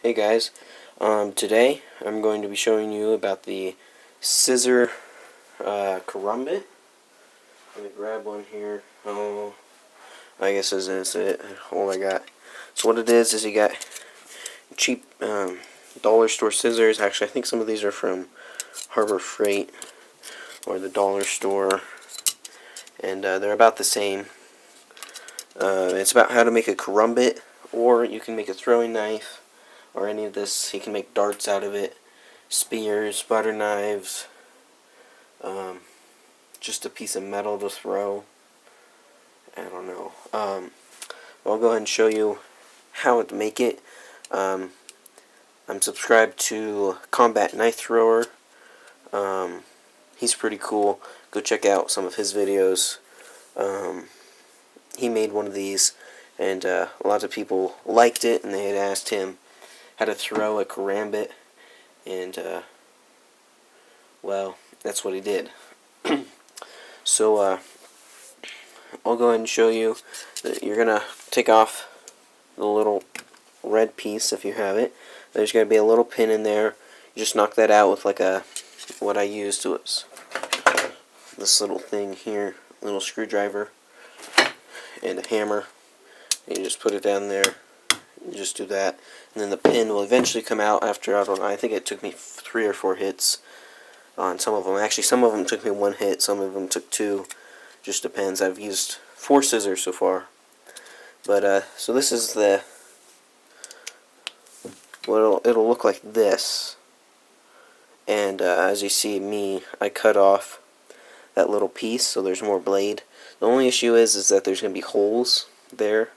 Hey guys, today I'm going to be showing you about the scissor Karambit. Let me grab one here. Oh, I guess this is it. All I got. So what it is you got cheap dollar store scissors. Actually, I think some of these are from Harbor Freight or the dollar store, and they're about the same. It's about how to make a Karambit, or you can make a throwing knife, or any of this. You can make darts out of it, spears, butter knives, just a piece of metal to throw. I don't know. I'll go ahead and show you how to make it. I'm subscribed to Combat Knife Thrower. He's pretty cool. Go check out some of his videos. He made one of these, and a lot of people liked it, and they had asked him how to throw a Karambit, and well, that's what he did. So I'll go ahead and show you that you're gonna take off the little red piece if you have it. There's gonna be a little pin in there. You just knock that out with like what I used was this little thing here, little screwdriver and a hammer. And you just put it down there. You just do that, and then the pin will eventually come out after, I don't know, I think it took me 3 or 4 hits on some of them. Actually, some of them took me 1 hit, some of them took 2. Just depends. I've used 4 scissors so far. But so this is it'll look like this. And as you see I cut off that little piece so there's more blade. The only issue is that there's going to be holes there,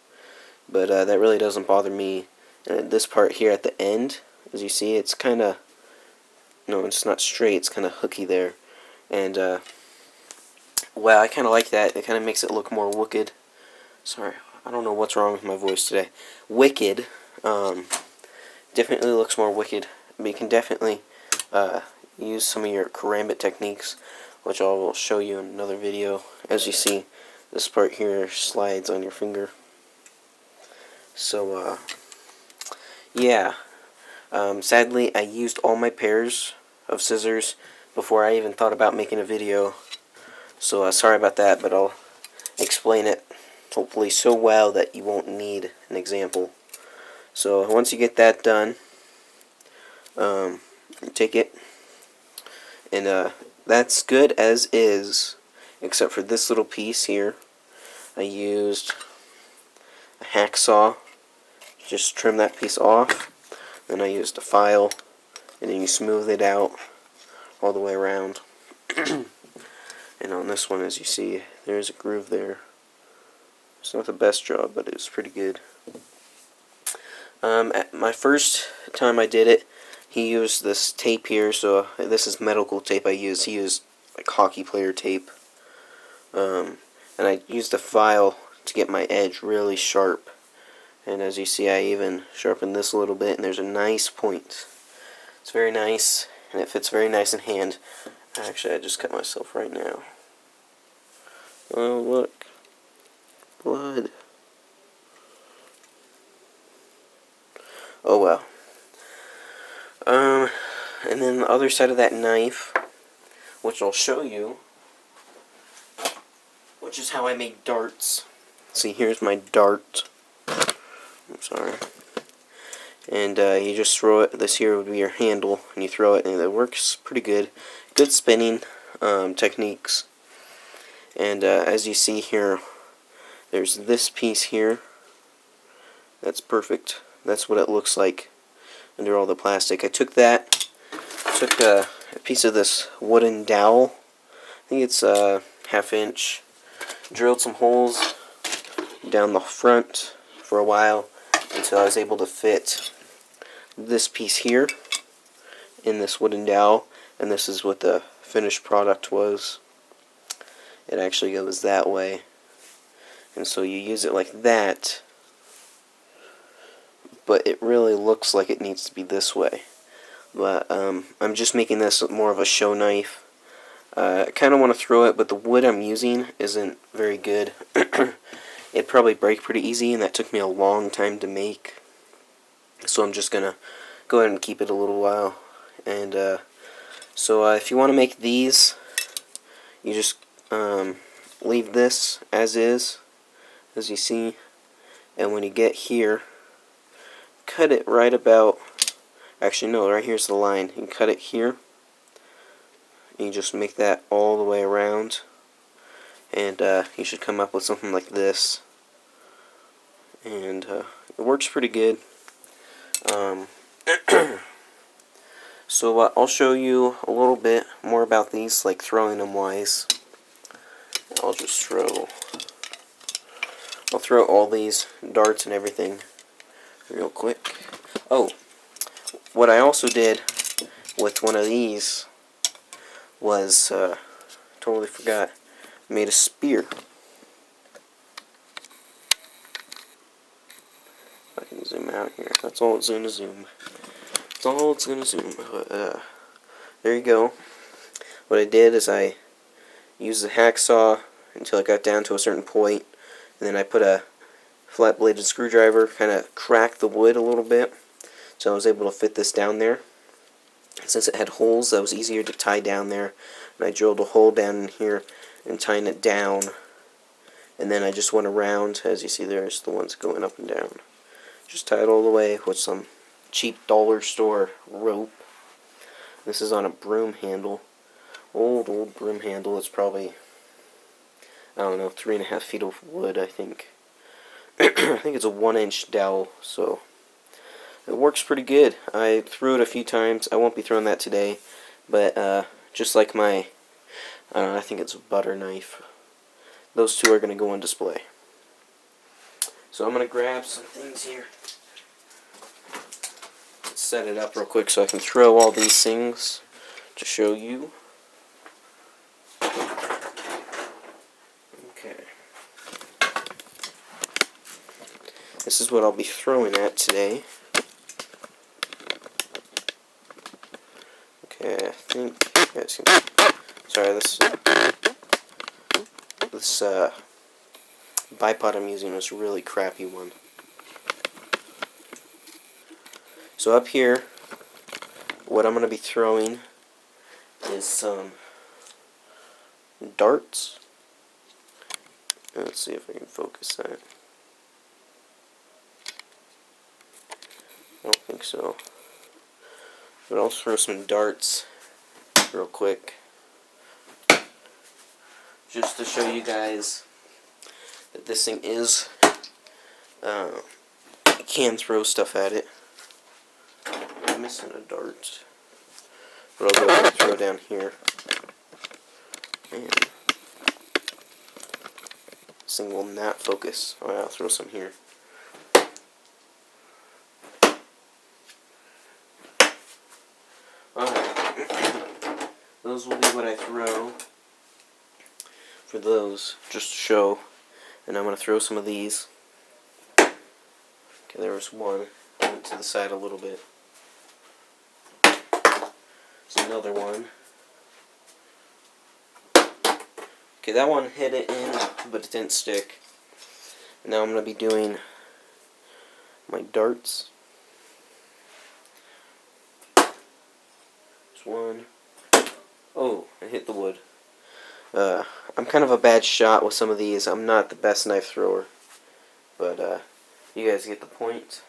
but that really doesn't bother me. And this part here at the end, as you see, it's kind of, no, it's not straight, it's kind of hooky there. And well, I kind of like that. It kind of makes it look more wicked. Sorry, I don't know what's wrong with my voice today. Wicked. Definitely looks more wicked. But you can definitely use some of your Karambit techniques, which I will show you in another video. As you see, this part here slides on your finger. So, yeah. Sadly, I used all my pairs of scissors before I even thought about making a video. So, sorry about that, but I'll explain it hopefully so well that you won't need an example. So, once you get that done, take it, and that's good as is, except for this little piece here. I used a hacksaw, just trim that piece off. Then I used a file, and then you smooth it out all the way around. And on this one, as you see, there's a groove there. It's not the best job, but it's pretty good. At my first time I did it, he used this tape here, so this is medical tape I used. He used like hockey player tape. And I used a file to get my edge really sharp. And as you see, I even sharpened this a little bit, and there's a nice point. It's very nice, and it fits very nice in hand. Actually, I just cut myself right now. Oh, look. Blood. Oh, well. And then the other side of that knife, which I'll show you, which is how I make darts. See, here's my dart. I'm sorry. And you just throw it. This here would be your handle, and you throw it, and it works pretty good. Good spinning techniques. And as you see here, there's this piece here. That's perfect. That's what it looks like under all the plastic. I took a piece of this wooden dowel. I think it's a 1/2 inch. Drilled some holes down the front for a while until I was able to fit this piece here in this wooden dowel, and this is what the finished product was. It actually goes that way, and so you use it like that, but it really looks like it needs to be this way. But I'm just making this more of a show knife. I kind of want to throw it, but the wood I'm using isn't very good. It'd probably break pretty easy, and that took me a long time to make. So I'm just gonna go ahead and keep it a little while. And so if you want to make these, you just leave this as is, as you see, and when you get here, cut it right about, actually no, right here's the line. You can cut it here, and you just make that all the way around, and you should come up with something like this. And it works pretty good. So I'll show you a little bit more about these, like throwing them wise. I'll throw all these darts and everything real quick. Oh, what I also did with one of these was, totally forgot, made a spear. I can zoom out here. That's all it's going to zoom. That's all it's going to zoom. There you go. What I did is I used the hacksaw until it got down to a certain point, and then I put a flat-bladed screwdriver, kind of cracked the wood a little bit, so I was able to fit this down there. Since it had holes, that was easier to tie down there, and I drilled a hole down in here and tying it down, and then I just went around. As you see, there's the ones going up and down. Just tie it all the way with some cheap dollar store rope. This is on a broom handle, old broom handle. It's probably, I don't know, 3.5 feet of wood, I think. I think it's a 1-inch dowel, so it works pretty good. I threw it a few times. I won't be throwing that today, but just like my, I don't know, I think it's a butter knife. Those two are going to go on display. So I'm going to grab some things here. Let's set it up real quick so I can throw all these things to show you. Okay. This is what I'll be throwing at today. Okay, I think you guys can, sorry, this bipod I'm using is a really crappy one. So up here, what I'm going to be throwing is some darts. Let's see if I can focus that. I don't think so. But I'll throw some darts real quick, just to show you guys that this thing is, you can throw stuff at it. I'm missing a dart, but I'll go ahead and throw down here. And this thing will not focus. Alright, I'll throw some here. Alright, those will be what I throw for those, just to show. And I'm going to throw some of these. Okay, there was one. I went to the side a little bit. There's another one. Okay, that one hit it in, but it didn't stick. Now I'm going to be doing my darts. There's one. Oh, I hit the wood. I'm kind of a bad shot with some of these. I'm not the best knife thrower, but you guys get the point.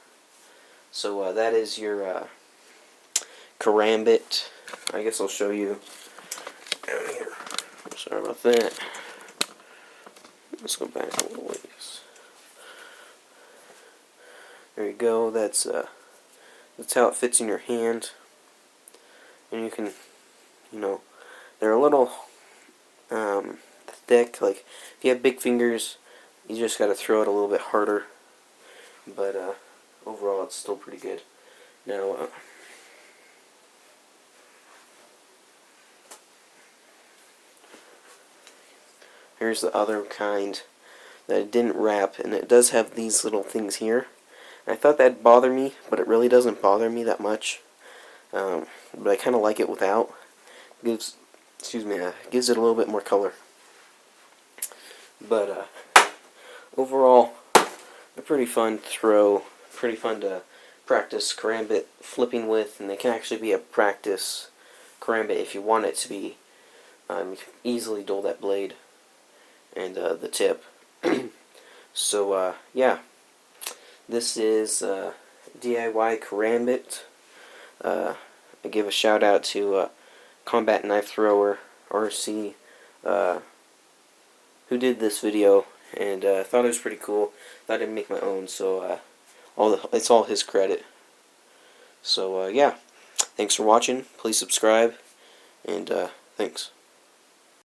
So that is your Karambit. I guess I'll show you down here. Sorry about that. Let's go back a little ways. There you go. That's how it fits in your hand, and you can, they're a little thick. Like if you have big fingers, you just got to throw it a little bit harder. But overall, it's still pretty good. Now, here's the other kind that I didn't wrap, and it does have these little things here. I thought that'd bother me, but it really doesn't bother me that much. But I kind of like it without. Gives it a little bit more color. But overall, they're pretty fun to throw, pretty fun to practice karambit flipping with, and they can actually be a practice karambit if you want it to be. You can easily dull that blade and the tip. So yeah, this is DIY karambit. I give a shout out to Combat Knife Thrower RC, who did this video, and thought it was pretty cool. Thought I'd make my own, so it's all his credit. So yeah, thanks for watching. Please subscribe, and thanks.